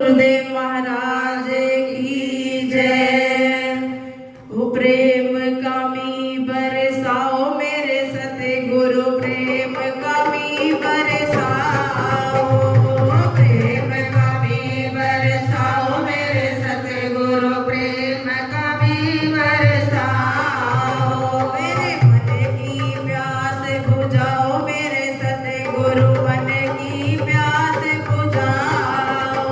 गुरुदेव महाराज की जय। वो प्रेम कमी बरसाओ मेरे सतगुरु, प्रेम कमी बरसाओ, प्रेम कमी बरसाओ मेरे सतगुरु, प्रेम कमी बरसाओ। मेरे मन की प्यास बुझाओ मेरे सतगुरु, मन की प्यास बुझाओ,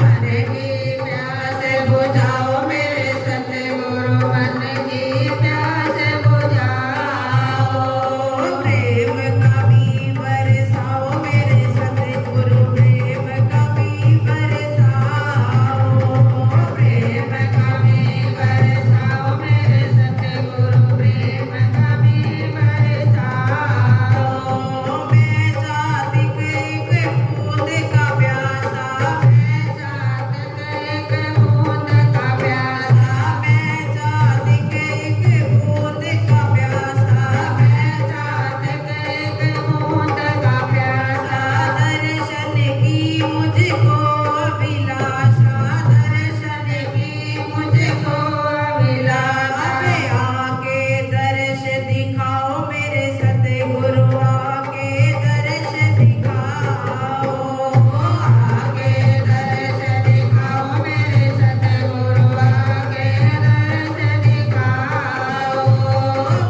मन की प्यास बुझाओ मेरे सतगुरु, मन की प्यास बुझाओ। प्रेम कमी बरसाओ मेरे सतगुरु, प्रेम कमी बरसाओ, प्रेम कमी बरसाओ मेरे सतगुरु, प्रेम कमी बरसाओ। मैं चाहती एक बूंद का प्यासा, मैं चाहती एक बूंद का प्यासा, मैं चाहती एक बूंद का प्यासा, मैं चाहती एक बूंद का प्यासा। दर्शन की मुझको अभिलाषा, दर्शन की मुझको अभिलाषा। आके दर्श दिखाओ मेरे सतगुरु, आके दर्श दिखाओ, आके दर्श दिखाओ मेरे सतगुरु, आके दर्श दिखाओ।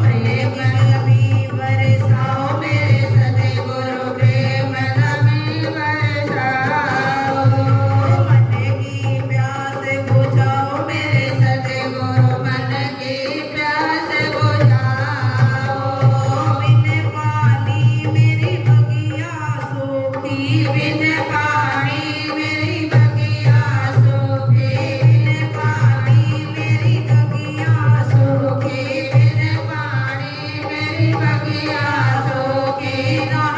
प्रेम कमी बरसाओ मेरे सतगुरु, प्रेम कमी बरसाओ। मन की प्यास बुझाओ मेरे सतगुरु, मन की प्यास बुझाओ। बिन पानी मेरी बगिया सूखी, बिन पानी मेरी बगिया सूखी, बिन पानी मेरी बगिया सूखी, बिन पानी मेरी बगिया सूखी। राह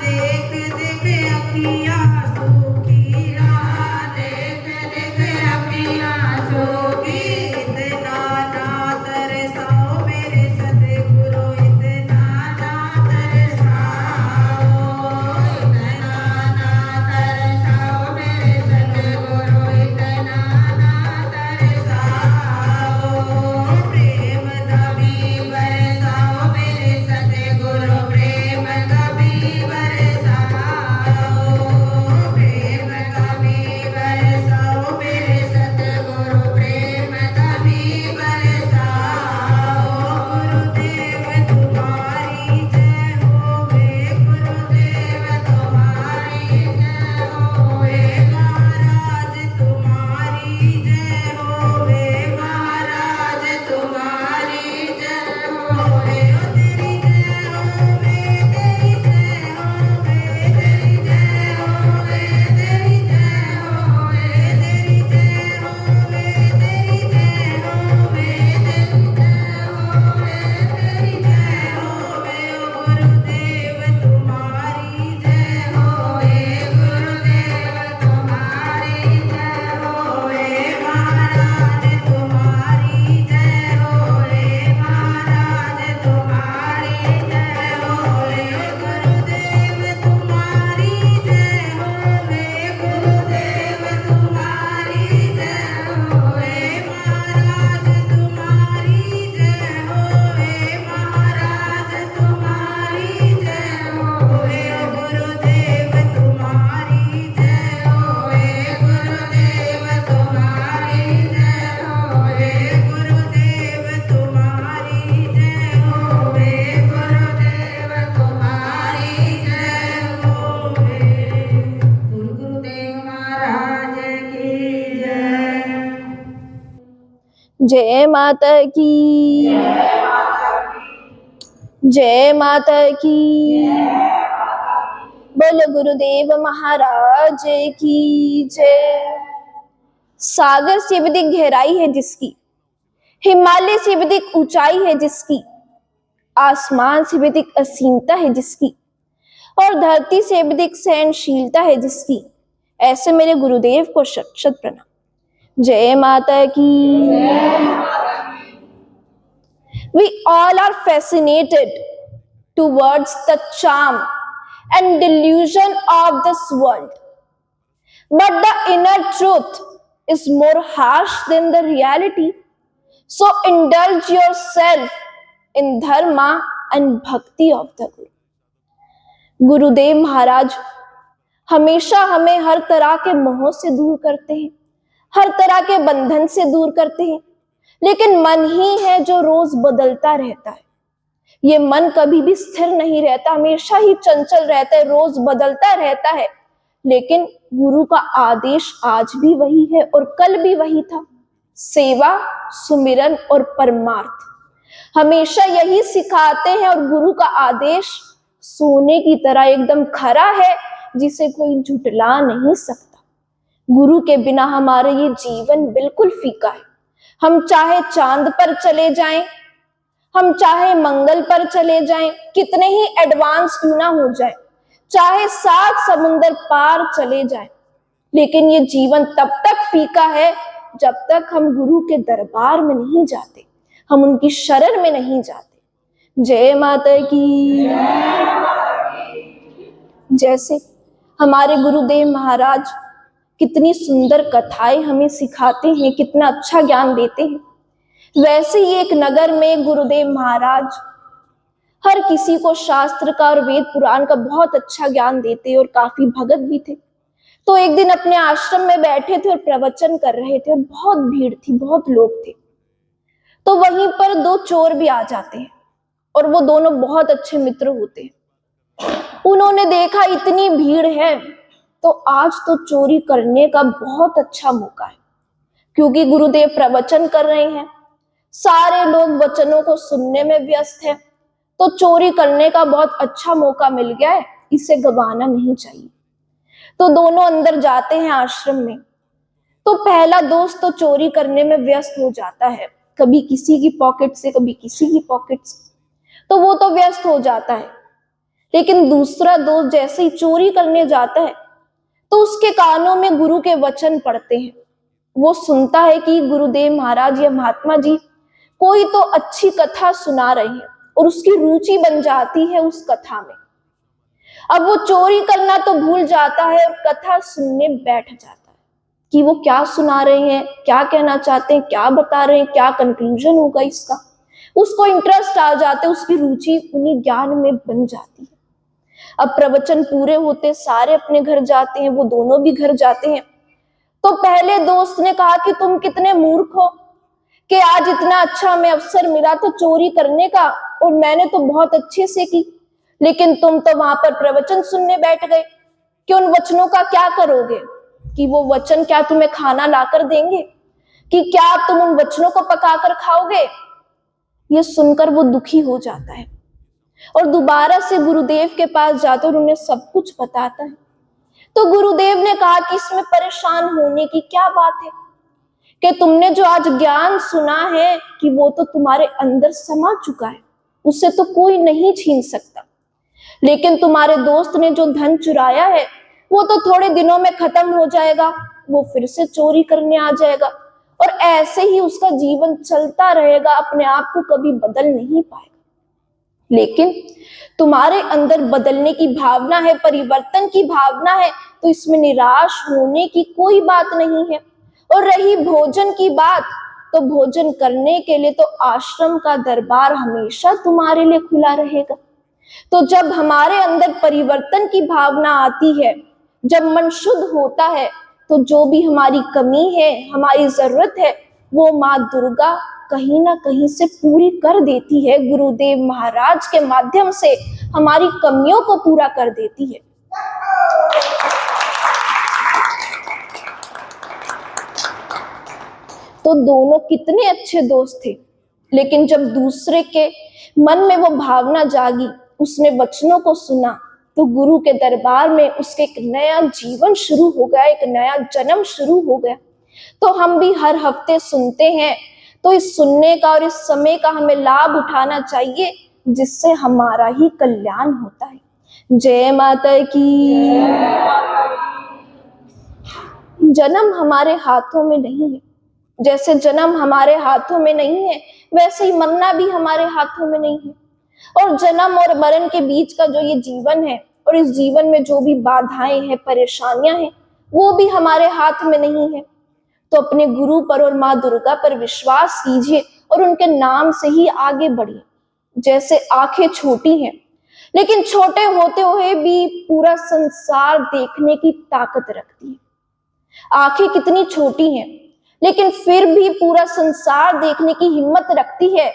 देख देख अखियाँ सूखी, राह देख देख अखियाँ सूखी। इतना ना तरसाओ मेरे सतगुरु, इतना ना तरसाओ, इतना ना तरसाओ मेरे सतगुरु, इतना ना तरसाओ। प्रेम कमी बरसाओ मेरे सतगुरु, प्रेम कमी बरसाओ, प्रेम कमी बरसाओ मेरे सतगुरु, प्रेम कमी बरसाओ। गुरुदेव तुम्हारी जय होवे, गुरुदेव तुम्हारी जय होवे, महाराज तुम्हारी जय होवे, महाराज तुम्हारी जय होवे। ओ तेरी जय होवे, तेरी जय होवे, तेरी जय होवे, तेरी जय होवे, तेरी जय होवे, तेरी जय होवे, तेरी जय होवे, तेरी जय होवे। ओ गुरुदेव तुम्हारी जय होवे, गुरुदेव तुम्हारी जय होवे, महाराज तुम्हारी जय होवे, महाराज तुम्हारी जय होवे। गुरुदेव तुम्हारी जय होवे, गुरुदेव तुम्हारी जय होवे, महाराज तुम्हारी जय होवे, महाराज तुम्हारी जय होवे। गुरुदेव तुम्हारी जय होवे, गुरुदेव तुम्हारी जय होवे, गुरुदेव तुम्हारी जय होवे, गुरुदेव तुम्हारी जय होवे। बोल गुरुदेव महाराज की जय। जय माता की, जय माता की, बोलो गुरुदेव महाराज की जय। सागर से भी अधिक गहराई है जिसकी, हिमालय से भी अधिक ऊंचाई है जिसकी, आसमान से भी अधिक असीमता है जिसकी, और धरती से भी अधिक सहनशीलता है जिसकी, ऐसे मेरे गुरुदेव को शत शत प्रणाम। जय माता की। We all are fascinated towards the charm and delusion of this world. but the inner truth is more harsh than the reality. So indulge yourself in dharma and bhakti of the Guru. गुरुदेव महाराज हमेशा हमें हर तरह के मोह से दूर करते हैं, हर तरह के बंधन से दूर करते हैं, लेकिन मन ही है जो रोज बदलता रहता है। ये मन कभी भी स्थिर नहीं रहता, हमेशा ही चंचल रहता है, रोज बदलता रहता है। लेकिन गुरु का आदेश आज भी वही है और कल भी वही था, सेवा, सुमिरन और परमार्थ। हमेशा यही सिखाते हैं और गुरु का आदेश सोने की तरह एकदम खरा है, जिसे कोई झुटला नहीं सकता। गुरु के बिना हमारा ये जीवन बिल्कुल फीका है। हम चाहे चांद पर चले जाएं, हम चाहे मंगल पर चले जाएं, कितने ही एडवांस क्यों ना हो जाए, चाहे 7 समुंदर पार चले जाएं, लेकिन ये जीवन तब तक फीका है जब तक हम गुरु के दरबार में नहीं जाते, हम उनकी शरण में नहीं जाते। जय माता की। जैसे हमारे गुरुदेव महाराज कितनी सुंदर कथाएं हमें सिखाते हैं, कितना अच्छा ज्ञान देते हैं, वैसे ही एक नगर में गुरुदेव महाराज हर किसी को शास्त्र का और वेद पुराण का बहुत अच्छा ज्ञान देते और काफी भगत भी थे। तो एक दिन अपने आश्रम में बैठे थे और प्रवचन कर रहे थे और बहुत भीड़ थी, बहुत लोग थे। तो वहीं पर 2 चोर भी आ जाते हैं और वो दोनों बहुत अच्छे मित्र होते हैं। उन्होंने देखा इतनी भीड़ है तो आज तो चोरी करने का बहुत अच्छा मौका है, क्योंकि गुरुदेव प्रवचन कर रहे हैं, सारे लोग वचनों को सुनने में व्यस्त है, तो चोरी करने का बहुत अच्छा मौका मिल गया है, इसे गंवाना नहीं चाहिए। तो दोनों अंदर जाते हैं आश्रम में। तो पहला दोस्त तो चोरी करने में व्यस्त हो जाता है, कभी किसी की पॉकेट से, कभी किसी की पॉकेट से, तो वो तो व्यस्त हो जाता है। लेकिन दूसरा दोस्त जैसे ही चोरी करने जाता है तो उसके कानों में गुरु के वचन पड़ते हैं। वो सुनता है कि गुरुदेव महाराज या महात्मा जी कोई तो अच्छी कथा सुना रहे हैं और उसकी रुचि बन जाती है उस कथा में। अब वो चोरी करना तो भूल जाता है और कथा सुनने बैठ जाता है कि वो क्या सुना रहे हैं, क्या कहना चाहते हैं, क्या बता रहे हैं, क्या कंक्लूजन होगा इसका। उसको इंटरेस्ट आ जाता है, उसकी रुचि उन्हीं ज्ञान में बन जाती है। अब प्रवचन पूरे होते, सारे अपने घर जाते हैं, वो दोनों भी घर जाते हैं। तो पहले दोस्त ने कहा कि तुम कितने मूर्ख हो कि आज इतना अच्छा हमें अवसर मिला तो चोरी करने का, और मैंने तो बहुत अच्छे से की, लेकिन तुम तो वहां पर प्रवचन सुनने बैठ गए कि उन वचनों का क्या करोगे, कि वो वचन क्या तुम्हें खाना लाकर देंगे, कि क्या तुम उन वचनों को पकाकर खाओगे। ये सुनकर वो दुखी हो जाता है और दोबारा से गुरुदेव के पास जाकर उन्हें सब कुछ बताता है। तो गुरुदेव ने कहा कि इसमें परेशान होने की क्या बात है, कि तुमने जो आज ज्ञान सुना है कि वो तो तुम्हारे अंदर समा चुका है, उससे तो कोई नहीं छीन सकता। लेकिन तुम्हारे दोस्त ने जो धन चुराया है वो तो थोड़े दिनों में खत्म हो जाएगा, वो फिर से चोरी करने आ जाएगा और ऐसे ही उसका जीवन चलता रहेगा, अपने आप को कभी बदल नहीं पाएगा। लेकिन तुम्हारे अंदर बदलने की भावना है, परिवर्तन की भावना है, तो इसमें निराश होने की कोई बात नहीं है। और रही भोजन की बात, तो भोजन करने के लिए तो आश्रम का दरबार हमेशा तुम्हारे लिए खुला रहेगा। तो जब हमारे अंदर परिवर्तन की भावना आती है, जब मन शुद्ध होता है, तो जो भी हमारी कमी है, हमारी जरूरत है, वो माँ दुर्गा कहीं ना कहीं से पूरी कर देती है। गुरुदेव महाराज के माध्यम से हमारी कमियों को पूरा कर देती है। तो दोनों कितने अच्छे दोस्त थे, लेकिन जब दूसरे के मन में वो भावना जागी, उसने वचनों को सुना, तो गुरु के दरबार में उसके एक नया जीवन शुरू हो गया, एक नया जन्म शुरू हो गया। तो हम भी हर हफ्ते सुनते हैं, तो इस सुनने का और इस समय का हमें लाभ उठाना चाहिए, जिससे हमारा ही कल्याण होता है। जय माता की। जन्म हमारे हाथों में नहीं है, जैसे जन्म हमारे हाथों में नहीं है, वैसे ही मरना भी हमारे हाथों में नहीं है। और जन्म और मरण के बीच का जो ये जीवन है, और इस जीवन में जो भी बाधाएं हैं, परेशानियां हैं, वो भी हमारे हाथ में नहीं है। तो अपने गुरु पर और माँ दुर्गा पर विश्वास कीजिए और उनके नाम से ही आगे बढ़िए। जैसे आंखें छोटी हैं, लेकिन छोटे होते हुए भी पूरा संसार देखने की ताकत रखती है। आंखें कितनी छोटी हैं, लेकिन फिर भी पूरा संसार देखने की हिम्मत रखती है।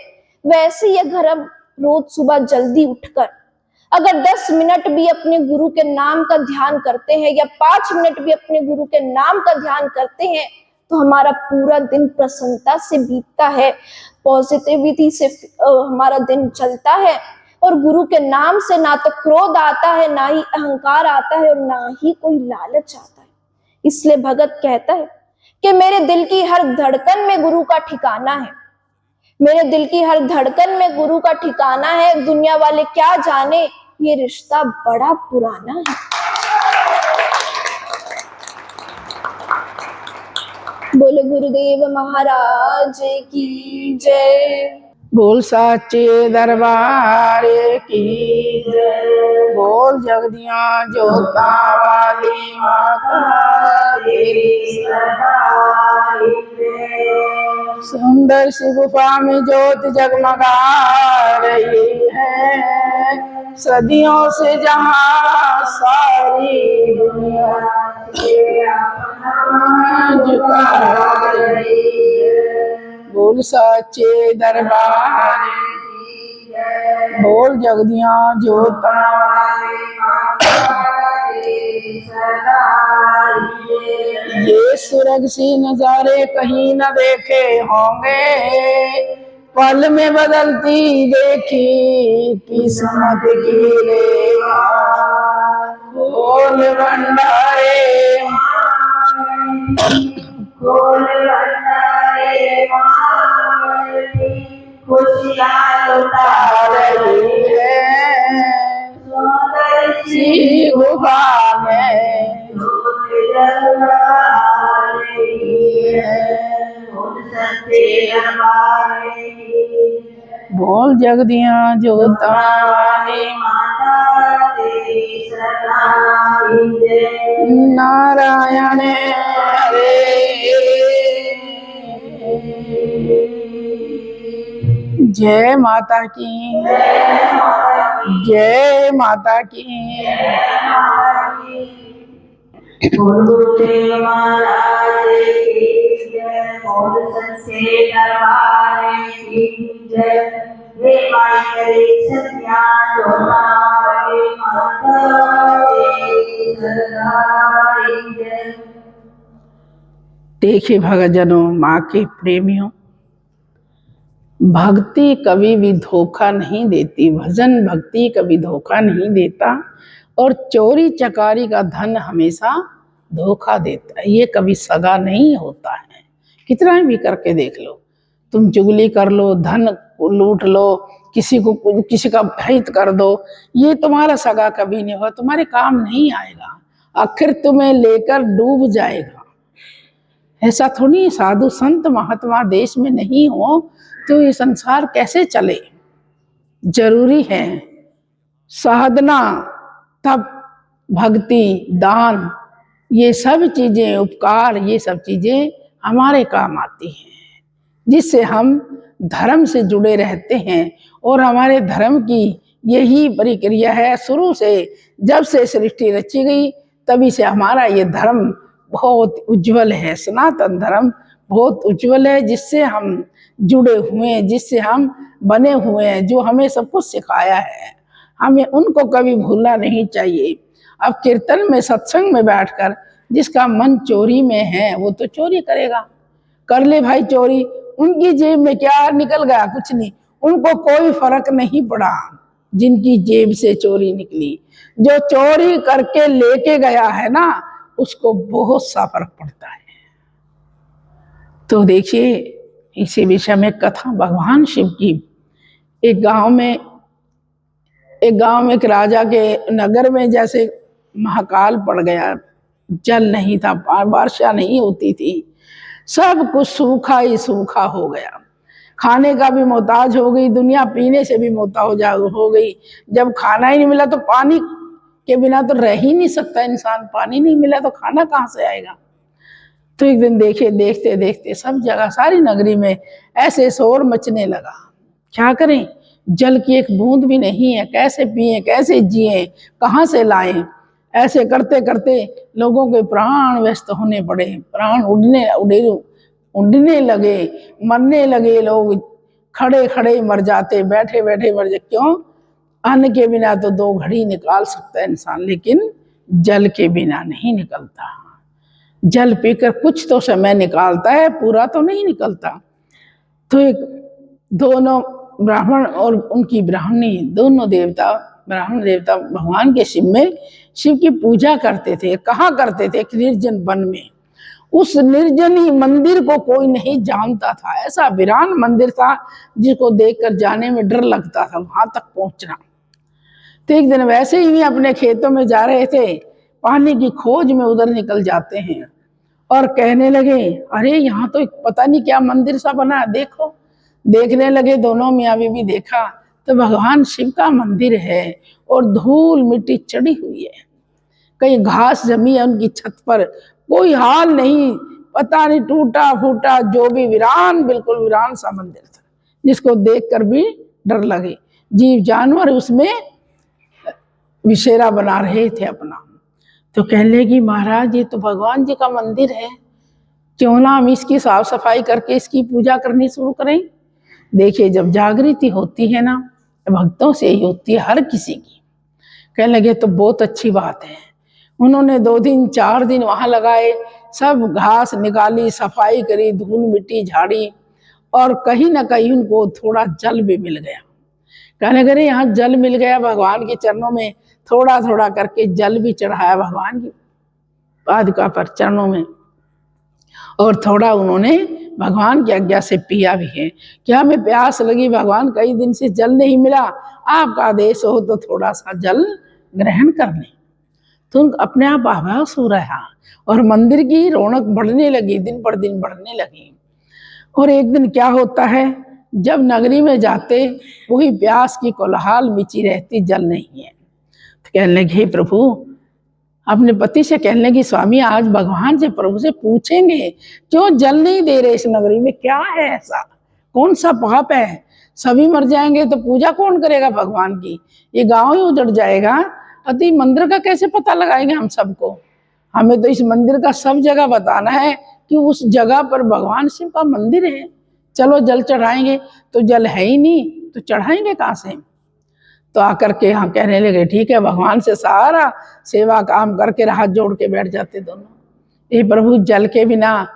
वैसे ही अगर हम रोज सुबह जल्दी उठकर अगर 10 मिनट भी अपने गुरु के नाम का ध्यान करते हैं या 5 मिनट भी अपने गुरु के नाम का ध्यान करते हैं, तो हमारा पूरा दिन प्रसन्नता से बीतता है, पॉजिटिविटी से हमारा दिन चलता है। और गुरु के नाम से ना तो क्रोध आता है, ना ही अहंकार आता है और ना ही कोई लालच आता है। इसलिए भगत कहता है कि मेरे दिल की हर धड़कन में गुरु का ठिकाना है। मेरे दिल की हर धड़कन में गुरु का ठिकाना है। दुनिया वाले क्या जाने, ये रिश्ता बड़ा पुराना है। बोलो गुरुदेव महाराज की जय। बोल साचे दरबार की जय। बोल जगदिया जोता वाली माता तेरी सहाय। सुंदर सी गुफा में ज्योत जगमगा रही है, सदियों से जहाँ सारी दुनिया झुका रही है। बोल साचे दरबार, बोल जगदिया जोता। ये सुरग सी नजारे कहीं न देखे होंगे, पल में बदलती देखी किस्मत की रेखा। बोल भंडारे, बोल भंडारे खुशियाँ लुटा रही है, सी गुफा में बोल जगदिया जोता वाली माता तेरी सहाय। नारायण हरे, जय माता की, जय माता की। गुरुदेव महाराज की जय। बोल सच्चे दरबार की जय। हे माई तेरी सत्या जोतावाली माता तेरी सहाय जय। देखिए भक्तजनों, माँ के प्रेमियों, भक्ति कभी भी धोखा नहीं देती, भजन भक्ति कभी धोखा नहीं देता, और चोरी चकारी का धन हमेशा धोखा देता है। ये कभी सगा नहीं होता है। कितना भी करके देख लो, तुम चुगली कर लो, धन लूट लो, किसी का हित कर दो, ये तुम्हारा सगा कभी नहीं होगा, तुम्हारे काम नहीं आएगा, आखिर तुम्हें लेकर डूब जाएगा। ऐसा थोड़ी साधु संत महात्मा देश में नहीं हो तो ये संसार कैसे चले। जरूरी है साधना, तप, भक्ति, दान, ये सब चीजें, उपकार, ये सब चीजें हमारे काम आती हैं, जिससे हम धर्म से जुड़े रहते हैं। और हमारे धर्म की यही प्रक्रिया है, शुरू से जब से सृष्टि रची गई तभी से हमारा ये धर्म बहुत उज्जवल है। सनातन धर्म बहुत उज्जवल है, जिससे हम जुड़े हुए हैं, जिससे हम बने हुए हैं, जो हमें सब कुछ सिखाया है, हमें उनको कभी भूलना नहीं चाहिए। अब कीर्तन में, सत्संग में बैठकर जिसका मन चोरी में है वो तो चोरी करेगा, कर ले भाई चोरी। उनकी जेब में क्या निकल गया, कुछ नहीं, उनको कोई फर्क नहीं पड़ा जिनकी जेब से चोरी निकली। जो चोरी करके लेके गया है ना, उसको बहुत सा फर्क पड़ता है। तो देखिए, इसी विषय में कथा भगवान शिव की। एक गांव में एक राजा के नगर में जैसे महाकाल पड़ गया, जल नहीं था, वर्षा नहीं होती थी, सब कुछ सूखा ही सूखा हो गया, खाने का भी मोहताज हो गई दुनिया, पीने से भी मोहताज हो गई। जब खाना ही नहीं मिला तो पानी के बिना तो रह ही नहीं सकता इंसान, पानी नहीं मिला तो खाना कहाँ से आएगा। तो एक दिन देखते देखते सब जगह सारी नगरी में ऐसे शोर मचने लगा। क्या करें, जल की एक बूंद भी नहीं है, कैसे पिए, कैसे जिए, कहाँ से लाएं। ऐसे करते करते लोगों के प्राण व्यस्त होने पड़े, प्राण उड़ने लगे, मरने लगे लोग, खड़े खड़े मर जाते, बैठे बैठे मर जाते। क्यों? अन्न के बिना तो 2 घड़ी निकाल सकता है इंसान, लेकिन जल के बिना नहीं निकलता। जल पीकर कुछ तो समय निकालता है, पूरा तो नहीं निकलता। तो एक दोनों ब्राह्मण और उनकी ब्राह्मणी, दोनों देवता, ब्राह्मण देवता भगवान के शिव की पूजा करते थे। कहाँ करते थे? एक निर्जन वन में। उस निर्जन ही मंदिर को कोई नहीं जानता था, ऐसा वीरान मंदिर था जिसको देखकर जाने में डर लगता था वहां तक पहुंचना। तो एक दिन वैसे ही अपने खेतों में जा रहे थे, पानी की खोज में उधर निकल जाते हैं और कहने लगे, अरे यहाँ तो एक पता नहीं क्या मंदिर सा बना है, देखो। देखने लगे दोनों मियाँ बीवी, देखा तो भगवान शिव का मंदिर है और धूल मिट्टी चढ़ी हुई है, कहीं घास जमी है उनकी छत पर, कोई हाल नहीं, पता नहीं टूटा फूटा, जो भी वीरान, बिल्कुल वीरान सा मंदिर था जिसको देखकर भी डर लगे। जीव जानवर उसमें विशेरा बना रहे थे अपना। तो कहने लगी, महाराज ये तो भगवान जी का मंदिर है, क्यों ना हम इसकी साफ सफाई करके इसकी पूजा करनी शुरू करें। देखिए, जब जागृति होती है ना, भक्तों से ही होती है, हर किसी की। कहने लगे तो बहुत अच्छी बात है। उन्होंने 2 दिन 4 दिन वहां लगाए, सब घास निकाली, सफाई करी, धूल मिट्टी झाड़ी, और कहीं ना कहीं उनको थोड़ा जल भी मिल गया। कहने लगे यहाँ जल मिल गया, भगवान के चरणों में थोड़ा थोड़ा करके जल भी चढ़ाया भगवान की पादुका पर, चरणों में, और थोड़ा उन्होंने भगवान की आज्ञा से पिया भी है। क्या हमें प्यास लगी, भगवान कई दिन से जल नहीं मिला, आपका आदेश हो तो थोड़ा सा जल ग्रहण कर लें। तो अपने आप आभास हो रहा और मंदिर की रौनक बढ़ने लगी, दिन पर दिन बढ़ने लगी। और एक दिन क्या होता है, जब नगरी में जाते वही प्यास की कोलाहल मिची रहती, जल नहीं है। तो कहने लगे, प्रभु, अपने पति से कहने लगी, स्वामी आज भगवान से, प्रभु से पूछेंगे क्यों जल नहीं दे रहे इस नगरी में, क्या है ऐसा, कौन सा पाप है। सभी मर जाएंगे तो पूजा कौन करेगा भगवान की, ये गांव ही उजड़ जाएगा। अति मंदिर का कैसे पता लगाएंगे हम सबको, हमें तो इस मंदिर का सब जगह बताना है कि उस जगह पर भगवान शिव का मंदिर है। चलो जल चढ़ाएंगे, तो जल है ही नहीं तो चढ़ाएंगे कहाँ से। तो आकर के यहाँ कहने लगे, ठीक है, भगवान से सारा सेवा काम करके हाथ जोड़ के बैठ जाते दोनों। ये प्रभु, जल के बिना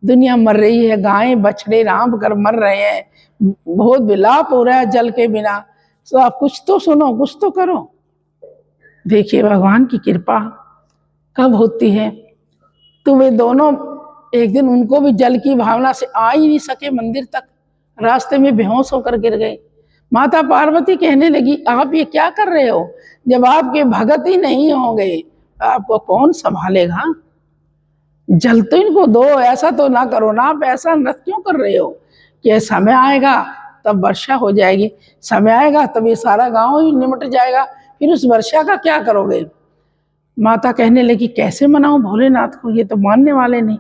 दुनिया मर रही है, गायें बछड़े राम कर मर रहे हैं, बहुत विलाप हो रहा है जल के बिना, तो आप कुछ तो सुनो, कुछ तो करो। देखिए भगवान की कृपा कब होती है। तो वे दोनों एक दिन, उनको भी जल की भावना से आ ही नहीं सके मंदिर तक, रास्ते में बेहोश होकर गिर गए। माता पार्वती कहने लगी, आप ये क्या कर रहे हो, जब आपके भगत ही नहीं होंगे आपको कौन संभालेगा, जल तो इनको दो, ऐसा तो ना करो ना, आप ऐसा नृत्य क्यों कर रहे हो कि समय आएगा तब वर्षा हो जाएगी, समय आएगा तब ये सारा गांव ही निमट जाएगा, फिर उस वर्षा का क्या करोगे। माता कहने लगी, कैसे मनाऊं भोलेनाथ को, ये तो मानने वाले नहीं।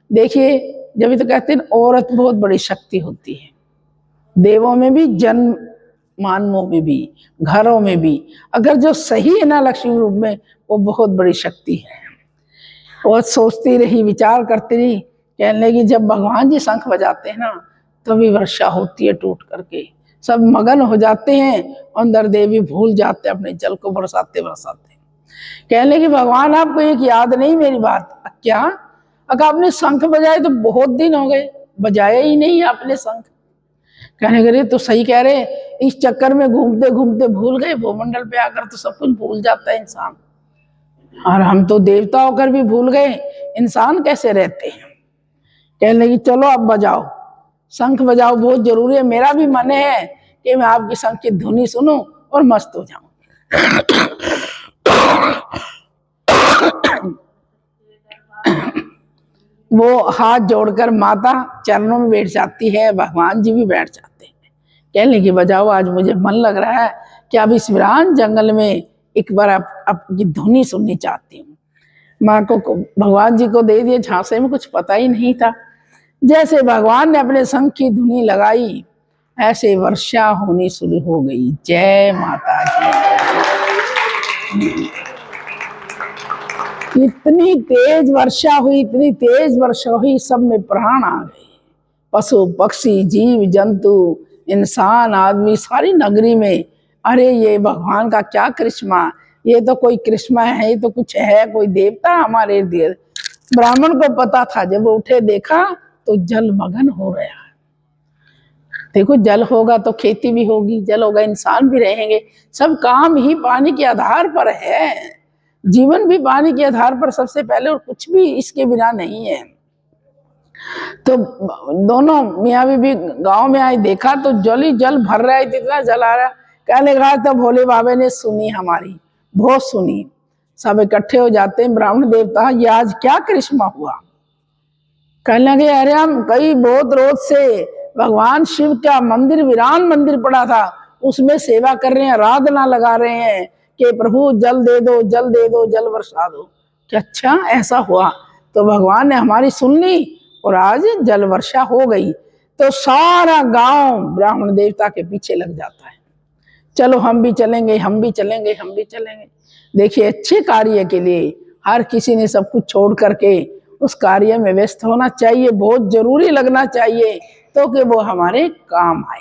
देखिए, जब तो कहते हैं औरत बहुत बड़ी शक्ति होती है, देवों में भी, जन्म मानवों में भी, घरों में भी, अगर जो सही है ना लक्ष्मी रूप में, वो बहुत बड़ी शक्ति है। और सोचती रही, विचार करती रही, कहने लगी, जब भगवान जी शंख बजाते हैं ना तभी वर्षा होती है टूट करके, सब मगन हो जाते हैं, अंदर देवी भूल जाते हैं अपने जल को बरसाते बरसाते। कहने लगी, भगवान आपको एक याद नहीं मेरी बात, क्या, अगर आपने शंख बजाए तो बहुत दिन हो गए, बजाया ही नहीं आपने शंख। कहने लगे, तो सही कह रहे, इस चक्कर में घूमते घूमते भूल गए, भूमंडल पे आकर तो सब कुछ भूल जाता है इंसान, और हम तो देवता होकर भी भूल गए, इंसान कैसे रहते हैं। कहने लगी, चलो अब बजाओ, शंख बजाओ, बहुत जरूरी है, मेरा भी मन है कि मैं आपकी शंख की धुनी सुनूं और मस्त हो जाऊं। वो हाथ जोड़कर माता चरणों में बैठ जाती है, भगवान जी भी बैठ जाते हैं। कहने लगी, बजाओ, आज मुझे मन लग रहा है कि अब इस वीरान जंगल में एक बार आपकी धुनी सुननी चाहती हूँ। माँ को भगवान जी को दे दिए झांसे में, कुछ पता ही नहीं था। जैसे भगवान ने अपने शंख की धुनी लगाई, ऐसे वर्षा होनी शुरू हो गई। जय माता की। इतनी तेज वर्षा हुई, इतनी तेज वर्षा हुई, सब में प्राण आ गए। पशु पक्षी जीव जंतु इंसान आदमी सारी नगरी में, अरे ये भगवान का क्या करिश्मा, ये तो कोई करिश्मा है, ये तो कुछ है, कोई देवता हमारे इर्द गिर्द। ब्राह्मण को पता था, जब वो उठे देखा तो जलमग्न हो गया। देखो जल होगा तो खेती भी होगी, जल होगा इंसान भी रहेंगे, सब काम ही पानी के आधार पर है। जीवन भी पानी के आधार पर सबसे पहले, और कुछ भी इसके बिना नहीं है। तो दोनों मियाँ बीबी गांव में आए, देखा तो जल ही जल भर रहा है, इतना जल आ रहा। कहने लगा तो भोले बाबा ने सुनी, हमारी बहुत सुनी। सब इकट्ठे हो जाते हैं, ब्राह्मण देवता, ये आज क्या करिश्मा हुआ। कहने लगे अरे हम कई बहुत रोज से भगवान शिव का मंदिर, वीरान मंदिर पड़ा था, उसमें सेवा कर रहे हैं, आराधना लगा रहे हैं कि प्रभु जल दे दो, जल दे दो, जल बरसा दो। क्या अच्छा ऐसा हुआ? तो भगवान ने हमारी सुन ली और आज जल वर्षा हो गई। तो सारा गांव ब्राह्मण देवता के पीछे लग जाता है, चलो हम भी चलेंगे, हम भी चलेंगे, हम भी चलेंगे। देखिए अच्छे कार्य के लिए हर किसी ने सब कुछ छोड़ करके उस कार्य में व्यस्त होना चाहिए, बहुत जरूरी लगना चाहिए, तो कि वो हमारे काम आए।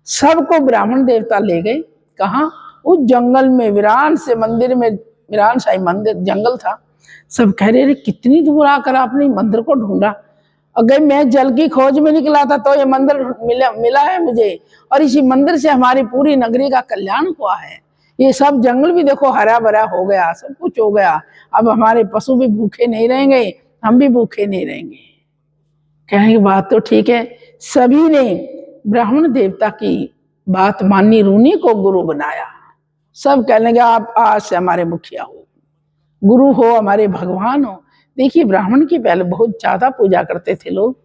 सबको ब्राह्मण देवता ले गए, कहाँ? उस जंगल में, वीरान से मंदिर में, वीरान शाही मंदिर जंगल था। सब कह रहे कितनी दूर आकर आपने मंदिर को ढूंढा। अगर मैं जल की खोज में निकला था तो ये मंदिर मिला है मुझे, और इसी मंदिर से हमारी पूरी नगरी का कल्याण हुआ है। ये सब जंगल भी देखो हरा भरा हो गया, सब कुछ हो गया। अब हमारे पशु भी भूखे नहीं रहेंगे, हम भी भूखे नहीं रहेंगे। कहेंगे बात तो ठीक है। सभी ने ब्राह्मण देवता की बात मानी, रूनी को गुरु बनाया। सब कहने लगे आप आज से हमारे मुखिया हो, गुरु हो, हमारे भगवान हो। देखिए ब्राह्मण की पहले बहुत ज्यादा पूजा करते थे लोग,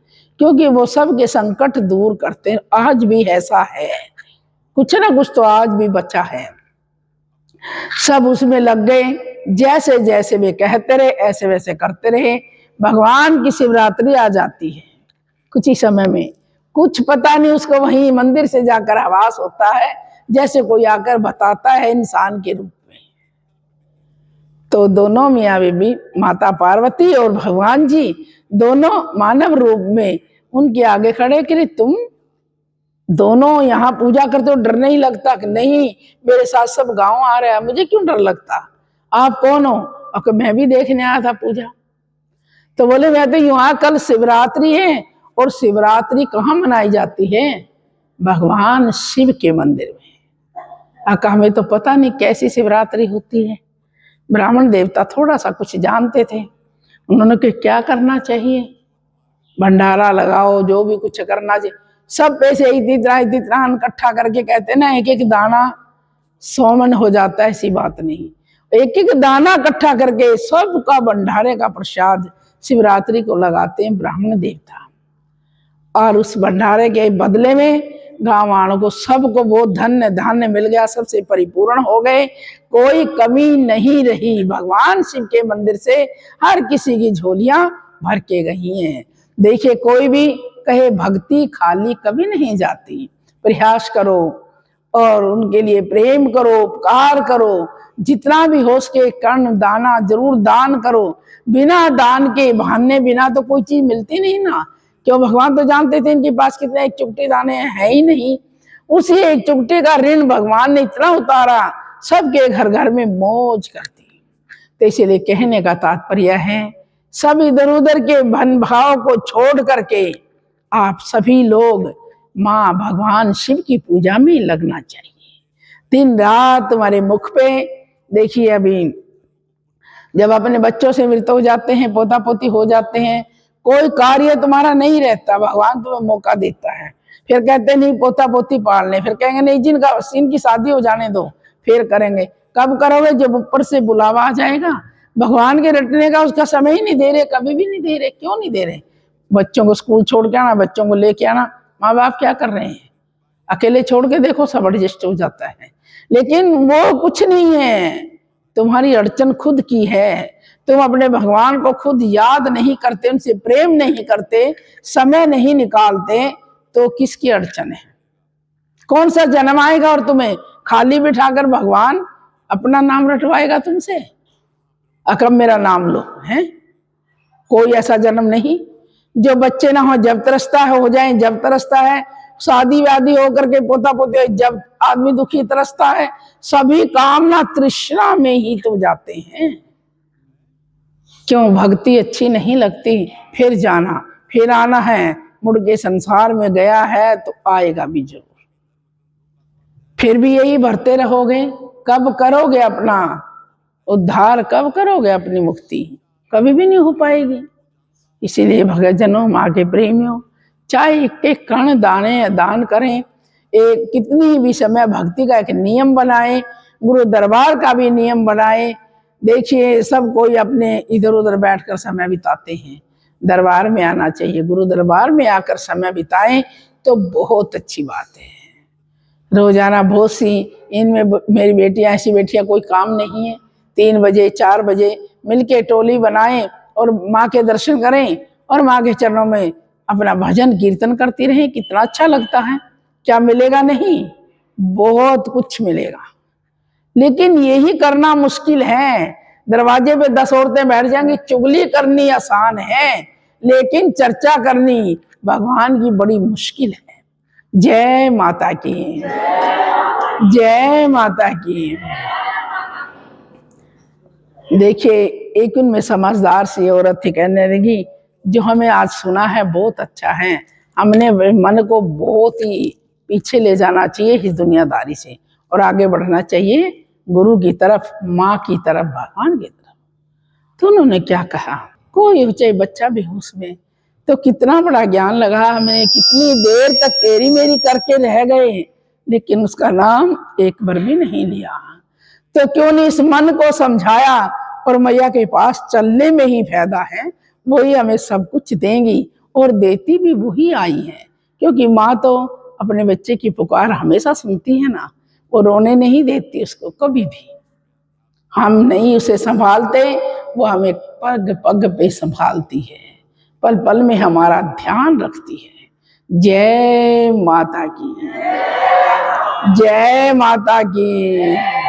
क्योंकि वो सब के संकट दूर करते हैं। आज भी ऐसा है, कुछ ना कुछ तो आज भी बचा है। सब उसमें लग गए, जैसे जैसे वे कहते रहे ऐसे वैसे करते रहे। भगवान की शिवरात्रि आ जाती है कुछ ही समय में, कुछ पता नहीं उसको वहीं मंदिर से जाकर आभास होता है, जैसे कोई आकर बताता है इंसान के रूप में। तो दोनों मियाँ बीबी, माता पार्वती और भगवान जी, दोनों मानव रूप में उनके आगे खड़े कि तुम दोनों यहाँ पूजा करते हो, डर नहीं लगता? कि नहीं, मेरे साथ सब गांव आ रहा है, मुझे क्यों डर लगता? आप कौन हो? और मैं भी देखने आया था पूजा। तो बोले मैं तो यहाँ कल शिवरात्रि है, और शिवरात्रि कहाँ मनाई जाती है? भगवान शिव के मंदिर में। आका हमें तो पता नहीं कैसी शिवरात्रि होती है। ब्राह्मण देवता थोड़ा सा कुछ जानते थे, उन्होंने कहा क्या करना चाहिए? भंडारा लगाओ, जो भी कुछ करना चाहिए। सब पैसे इतना इकट्ठा करके कहते ना, एक एक दाना 100 मन हो जाता है, ऐसी बात नहीं। एक एक दाना इकट्ठा करके सबका भंडारे का प्रसाद शिवरात्रि को लगाते हैं ब्राह्मण देवता, और उस भंडारे के बदले में गांव वालों को सबको वो धन्य धान्य मिल गया, सबसे परिपूर्ण हो गए, कोई कमी नहीं रही। भगवान शिव के मंदिर से हर किसी की झोलियां भर के गई हैं। देखिए कोई भी कहे भक्ति खाली कभी नहीं जाती। प्रयास करो और उनके लिए प्रेम करो, उपकार करो, जितना भी हो सके कर्ण दाना जरूर दान करो। बिना दान के, बहाने बिना तो कोई चीज मिलती नहीं ना। क्यों? भगवान तो जानते थे इनके पास कितने एक चुटकी दाने है ही नहीं। उसी एक चुटकी का ऋण भगवान ने इतना उतारा, सबके घर घर में मौज कर दी। तो इसलिए कहने का तात्पर्य है, सब इधर उधर के भन भाव को छोड़ करके आप सभी लोग माँ भगवान शिव की पूजा में लगना चाहिए। दिन रात तुम्हारे मुख पे देखिए, अभी जब अपने बच्चों से मृत हो जाते हैं, पोता पोती हो जाते हैं, कोई कार्य तुम्हारा नहीं रहता, भगवान तुम्हें मौका देता है। फिर कहते नहीं पोता पोती पालने, फिर कहेंगे नहीं इनकी शादी हो जाने दो, फिर करेंगे। कब करोगे? जब ऊपर से बुलावा आ जाएगा। भगवान के रटने का उसका समय ही नहीं दे रहे, कभी भी नहीं दे रहे। क्यों नहीं दे रहे? बच्चों को स्कूल छोड़ के आना, बच्चों को लेके आना, माँ बाप क्या कर रहे हैं? अकेले छोड़ के देखो, सब एडजस्ट हो जाता है। लेकिन वो कुछ नहीं है, तुम्हारी अड़चन खुद की है। तुम अपने भगवान को खुद याद नहीं करते, उनसे प्रेम नहीं करते, समय नहीं निकालते, तो किसकी अड़चन है? कौन सा जन्म आएगा और तुम्हें खाली बिठाकर भगवान अपना नाम रटवाएगा तुमसे? अकब मेरा नाम लो, है? कोई ऐसा जन्म नहीं। जो बच्चे ना हो जब तरसता है, हो जाए जब तरसता है, शादी वादी होकर के पोता पोते जब आदमी दुखी तरसता है, सभी कामना तृष्णा में ही तो जाते हैं। क्यों? भक्ति अच्छी नहीं लगती, फिर जाना फिर आना है, मुड़ के संसार में गया है तो आएगा भी जरूर। फिर भी यही भरते रहोगे, कब करोगे अपना उद्धार? कब करोगे अपनी मुक्ति? कभी भी नहीं हो पाएगी। इसीलिए भक्तजनों, माँ के प्रेमियों, चाहे एक कण दाने दान करें, एक कितनी भी समय भक्ति का एक नियम बनाए, गुरु दरबार का भी नियम बनाए। देखिए सब कोई अपने इधर उधर बैठकर समय बिताते हैं, दरबार में आना चाहिए। गुरु दरबार में आकर समय बिताएं तो बहुत अच्छी बात है। रोजाना बहुत सी इनमें मेरी बेटियां, ऐसी बेटियां कोई काम नहीं है, 3 बजे 4 बजे मिलके टोली बनाएं और माँ के दर्शन करें और माँ के चरणों में अपना भजन कीर्तन करती रहें। कितना अच्छा लगता है। क्या मिलेगा? नहीं, बहुत कुछ मिलेगा, लेकिन यही करना मुश्किल है। दरवाजे पे 10 औरतें बैठ जाएंगी, चुगली करनी आसान है, लेकिन चर्चा करनी भगवान की बड़ी मुश्किल है। जय माता की, जय माता की। देखिए एक उनमें समझदार सी औरत थी, कहने लगी जो हमें आज सुना है बहुत अच्छा है, हमने मन को बहुत ही पीछे ले जाना चाहिए इस दुनियादारी से और आगे बढ़ना चाहिए गुरु की तरफ, माँ की तरफ, भगवान की तरफ। तो उन्होंने क्या कहा, कोई हो चाहे बच्चा भी हो उसमें, तो कितना बड़ा ज्ञान लगा हमें, कितनी देर तक तेरी मेरी करके रह गए, लेकिन उसका नाम एक बार भी नहीं लिया। तो क्यों नहीं इस मन को समझाया? और मैया के पास चलने में ही फायदा है, वही हमें सब कुछ देंगी और देती भी वही आई है, क्योंकि माँ तो अपने बच्चे की पुकार हमेशा सुनती है ना, वो रोने नहीं देती उसको कभी भी। हम नहीं उसे संभालते, वो हमें पग पग पे संभालती है, पल पल में हमारा ध्यान रखती है। जय माता की, जय माता की।